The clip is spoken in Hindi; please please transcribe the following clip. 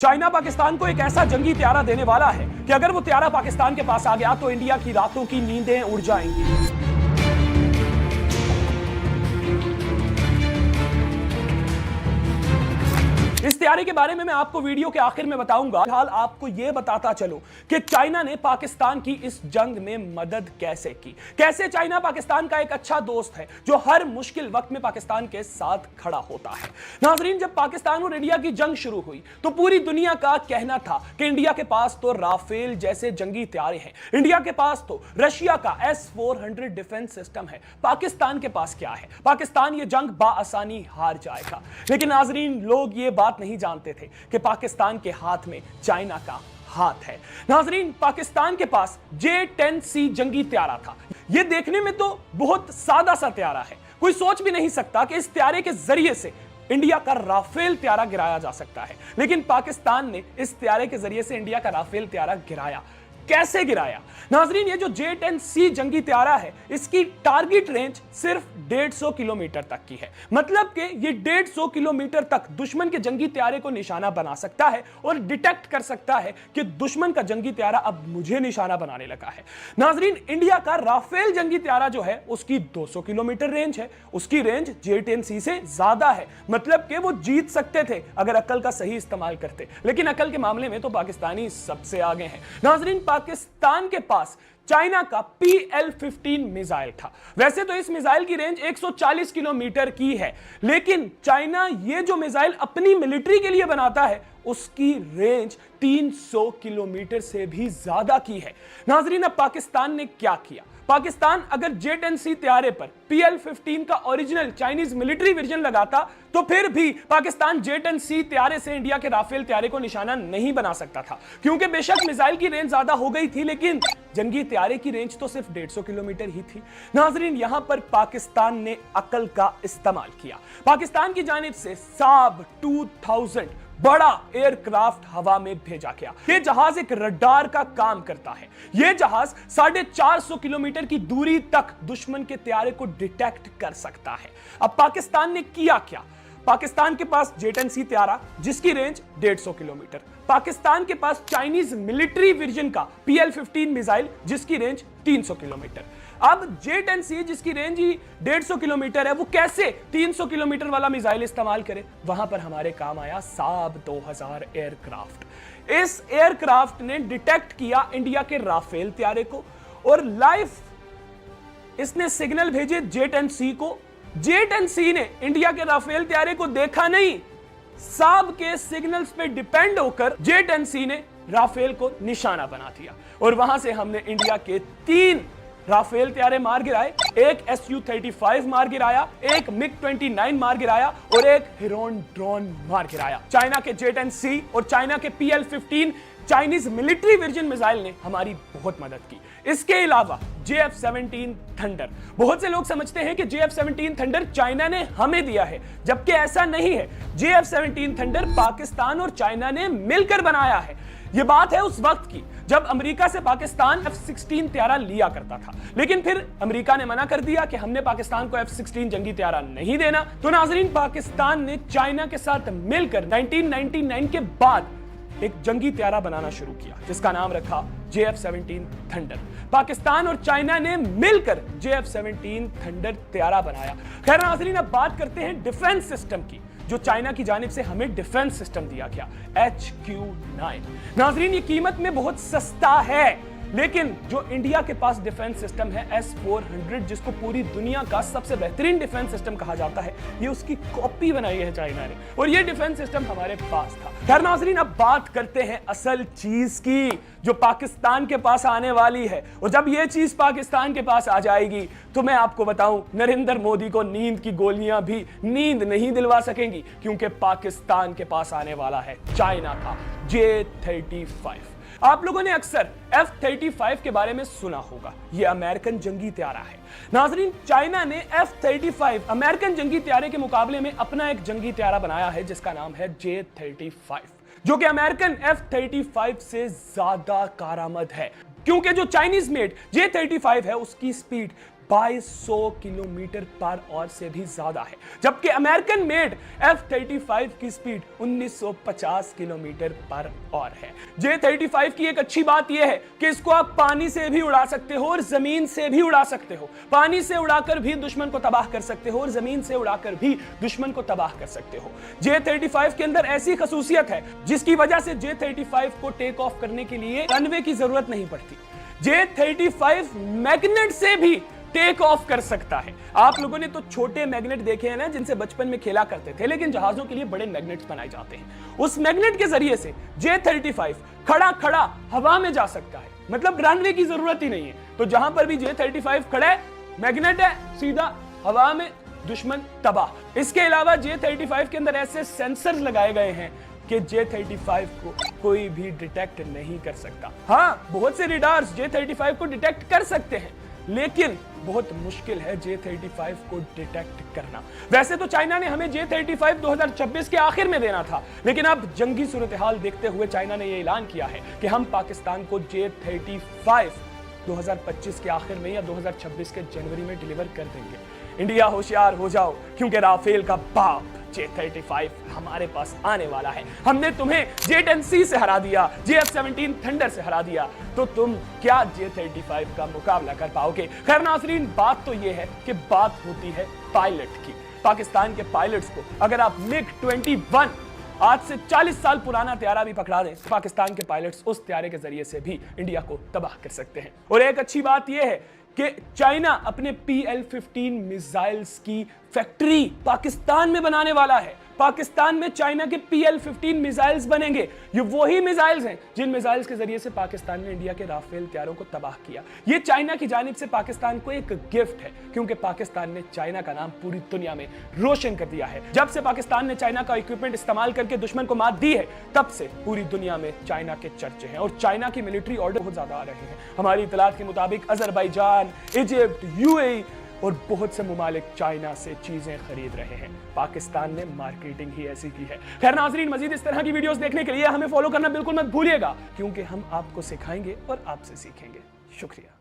चाइना पाकिस्तान को एक ऐसा जंगी त्यारा देने वाला है कि अगर वो त्यारा पाकिस्तान के पास आ गया तो इंडिया की रातों की नींदें उड़ जाएंगी। इस त्यारे के बारे में मैं आपको वीडियो के आखिर में बताऊंगा। फिलहाल आपको यह बताता चलो कि चाइना ने पाकिस्तान की इस जंग में मदद कैसे की, कैसे चाइना पाकिस्तान का एक अच्छा दोस्त है जो हर मुश्किल वक्त में पाकिस्तान के साथ खड़ा होता है। नाजरीन, जब पाकिस्तान और इंडिया की जंग शुरू हुई तो पूरी दुनिया का कहना था कि इंडिया के पास तो राफेल जैसे जंगी त्यारे हैं, इंडिया के पास तो रशिया का S-400 डिफेंस सिस्टम है, पाकिस्तान के पास क्या है, पाकिस्तान ये जंग बाआसानी हार जाएगा। लेकिन नाजरीन, लोग ये बात नहीं जानते थे कि पाकिस्तान के हाथ में चाइना का हाथ है। नाजरीन, पाकिस्तान के पास J-10C जंगी त्यारा था। यह देखने में तो बहुत सादा सा त्यारा है, कोई सोच भी नहीं सकता कि इस त्यारे के जरिए से इंडिया का राफेल त्यारा गिराया जा सकता है। लेकिन पाकिस्तान ने इस त्यारे के जरिए से इंडिया का राफेल त्यारा गिराया। कैसे गिराया? नाजरीन, ये जो J-10C जंगी त्यारा है, इसकी टारगेट रेंज सिर्फ 150 किलोमीटर तक की है। मतलब कि ये 150 किलोमीटर तक दुश्मन के जंगी त्यारे को निशाना बना सकता है और डिटेक्ट कर सकता है कि दुश्मन का जंगी त्यारा अब मुझे निशाना बनाने लगा है। नाजरीन, इंडिया का राफेल जंगी त्यारा जो है उसकी 200 किलोमीटर रेंज है, उसकी रेंज J-10C से ज्यादा है। मतलब कि वो जीत सकते थे अगर अकल का सही इस्तेमाल करते, लेकिन अकल के मामले में तो पाकिस्तानी सबसे आगे हैं। नाजरीन, पाकिस्तान के पास चाइना का PL-15 मिसाइल था। वैसे तो इस मिसाइल की रेंज 140 किलोमीटर की है, लेकिन चाइना ये जो मिसाइल अपनी मिलिट्री के लिए बनाता है उसकी रेंज 300 किलोमीटर से भी ज्यादा की है। नाजरीन, अब पाकिस्तान ने क्या किया? पाकिस्तान अगर J-10C त्यारे पर PL-15 का ओरिजिनल चाइनीज मिलिट्री वर्जन लगाता तो फिर भी पाकिस्तान J-10C त्यारे से इंडिया के राफेल त्यारे को निशाना नहीं बना सकता था, क्योंकि बेशक मिसाइल की रेंज ज्यादा हो गई थी लेकिन जंगी त्यारे की रेंज तो सिर्फ 150 किलोमीटर ही थी। नाजरीन, यहां पर पाकिस्तान ने अकल का इस्तेमाल किया। पाकिस्तान की जानिब से साब 2000 बड़ा एयरक्राफ्ट हवा में भेजा गया। यह जहाज एक रडार का काम करता है। यह जहाज 450 किलोमीटर की दूरी तक दुश्मन के त्यारे को डिटेक्ट कर सकता है। अब पाकिस्तान ने किया क्या? पाकिस्तान के पास J-10C त्यारा जिसकी रेंज 150 किलोमीटर, पाकिस्तान के पास चाइनीज मिलिट्री वर्जन का PL-15 मिसाइल जिसकी रेंज 300 किलोमीटर। अब J-10C जिसकी रेंज ही 150 किलोमीटर है, वो कैसे 300 किलोमीटर वाला मिसाइल इस्तेमाल करे? वहां पर हमारे काम आया साब 2000 एयरक्राफ्ट। इस एयरक्राफ्ट ने डिटेक्ट किया इंडिया के राफेल त्यारे को और लाइव इसने सिग्नल भेजे J-10C को। J-10C ने इंडिया के राफेल त्यारे को देखा नहीं, साब के सिग्नल्स पे डिपेंड होकर J-10C ने राफेल को निशाना बना दिया और वहां से हमने इंडिया के 3 राफेल त्यारे मार गिराए, एक Su-35 मार गिराया, एक MiG-29 मार गिराया और एक हिरोन ड्रोन मार गिराया। चाइना के J-10C और चाइना के PL-15 Chinese military version missile ने हमारी बहुत मदद की। इसके अलावा JF-17 थंडर, बहुत से लोग समझते हैं कि JF-17 थंडर चाइना ने हमें दिया है, जबकि ऐसा नहीं है। JF-17 थंडर पाकिस्तान और चाइना ने मिलकर बनाया है। यह बात है उस वक्त की जब अमेरिका से पाकिस्तान F-16 त्यारा लिया करता था, लेकिन फिर अमेरिका ने मना कर दिया कि हमने पाकिस्तान को F-16 जंगी त्यारा नहीं देना। तो नाजरीन, पाकिस्तान ने चाइना के साथ मिलकर 1999 के बाद एक जंगी त्यारा बनाना शुरू किया जिसका नाम रखा JF-17 थंडर। पाकिस्तान और चाइना ने मिलकर JF-17 थंडर त्यारा बनाया। खैर नाजरीन, अब बात करते हैं डिफेंस सिस्टम की जो चाइना की जानिब से हमें डिफेंस सिस्टम दिया गया, HQ-9। नाजरीन, ये कीमत में बहुत सस्ता है, लेकिन जो इंडिया के पास डिफेंस सिस्टम है S-400 जिसको पूरी दुनिया का सबसे बेहतरीन डिफेंस सिस्टम कहा जाता है, ये उसकी कॉपी बनाई है चाइना ने और ये डिफेंस सिस्टम हमारे पास था। खैर नाजरीन, अब बात करते हैं असल चीज की जो पाकिस्तान के पास आने वाली है। और जब ये चीज पाकिस्तान के पास आ जाएगी तो मैं आपको बताऊं, नरेंद्र मोदी को नींद की गोलियां भी नींद नहीं दिलवा सकेंगी, क्योंकि पाकिस्तान के पास आने वाला है चाइना का J-35। आप लोगों ने अक्सर F-35 के बारे में सुना होगा, यह अमेरिकन जंगी त्यारा है। नाजरीन, चाइना ने F-35 अमेरिकन जंगी त्यारे के मुकाबले में अपना एक जंगी त्यारा बनाया है जिसका नाम है J-35, जो कि अमेरिकन F-35 से ज्यादा कारआमद है, क्योंकि जो चाइनीज मेड J-35 है उसकी स्पीड 2200 किलोमीटर पर ऑवर से भी ज्यादा है, जबकि अमेरिकन मेड F-35 की स्पीड 1950 किलोमीटर पर ऑवर है। J-35 की एक अच्छी बात यह है कि इसको आप पानी से भी उड़ा सकते हो और जमीन से भी उड़ा सकते हो। पानी से उड़ाकर भी दुश्मन को तबाह कर सकते हो और जमीन से उड़ाकर भी दुश्मन को तबाह कर सकते हो। J-35 के अंदर ऐसी खसूसियत है जिसकी वजह से J-35 को टेक ऑफ करने के लिए रनवे की जरूरत नहीं पड़ती। J-35 मैग्नेट से भी टेक ऑफ कर सकता है। आप लोगों ने तो छोटे मैग्नेट देखे हैं ना, जिनसे बचपन में खेला करते थे, लेकिन जहाजों के लिए बड़े मैग्नेट्स बनाए जाते हैं। उस मैग्नेट के जरिए से J-35 खड़ा खड़ा हवा में जा सकता है, मतलब रनवे की जरूरत ही नहीं है। तो जहां पर भी J-35 खड़ा है, मैग्नेट है, सीधा हवा में, दुश्मन तबाह। इसके अलावा J-35 के अंदर ऐसे सेंसर लगाए गए हैं कि J-35 को कोई भी डिटेक्ट नहीं कर सकता। हाँ, बहुत से रेडार्स J-35 को डिटेक्ट कर सकते हैं, लेकिन बहुत मुश्किल है J-35 को डिटेक्ट करना। वैसे तो चाइना ने हमें J-35 2026 के आखिर में देना था, लेकिन अब जंगी सूरत-ए-हाल देखते हुए चाइना ने यह ऐलान किया है कि हम पाकिस्तान को J-35 2025 के आखिर में या 2026 के जनवरी में डिलीवर कर देंगे। इंडिया होशियार हो जाओ, क्योंकि राफेल का बाप J-35 हमारे पास आने वाला है। हमने तुम्हें J-10C से हरा दिया, JF-17 थंडर से हरा दिया, तो तुम क्या J-35 का मुकाबला कर पाओगे? खैर नाज़रीन, बात तो यह है कि बात होती है पायलट की। पाकिस्तान के पायलट्स को अगर आप MiG-21 आज से 40 साल पुराना त्यारा भी पकड़ा दें, तो पाकिस्तान के पायलट्स उस त्यारे के जरिए से भी इंडिया को तबाह कर सकते हैं। और एक अच्छी बात यह है कि चाइना अपने PL-15 मिसाइल्स की फैक्ट्री पाकिस्तान में बनाने वाला है। पाकिस्तान में चाइना के PL-15 मिसाइल्स बनेंगे। ये वही मिसाइल्स हैं जिन मिसाइल्स के जरिए से पाकिस्तान ने इंडिया के राफेल त्यारों को तबाह किया। ये चाइना की जानिब से पाकिस्तान को एक गिफ्ट है, क्योंकि पाकिस्तान ने चाइना का नाम पूरी दुनिया में रोशन कर दिया है। जब से पाकिस्तान ने चाइना का इक्विपमेंट इस्तेमाल करके दुश्मन को मात दी है, तब से पूरी दुनिया में चाइना के चर्चे हैं और चाइना की मिलिट्री ऑर्डर बहुत ज्यादा आ रहे हैं। हमारी इतलात के मुताबिक अजरबैजान, इजिप्ट, UAE और बहुत से मुमालिक चाइना से चीजें खरीद रहे हैं। पाकिस्तान ने मार्केटिंग ही ऐसी की है। खैर नाज़रीन, मजीद इस तरह की वीडियोस देखने के लिए हमें फॉलो करना बिल्कुल मत भूलिएगा, क्योंकि हम आपको सिखाएंगे और आपसे सीखेंगे। शुक्रिया।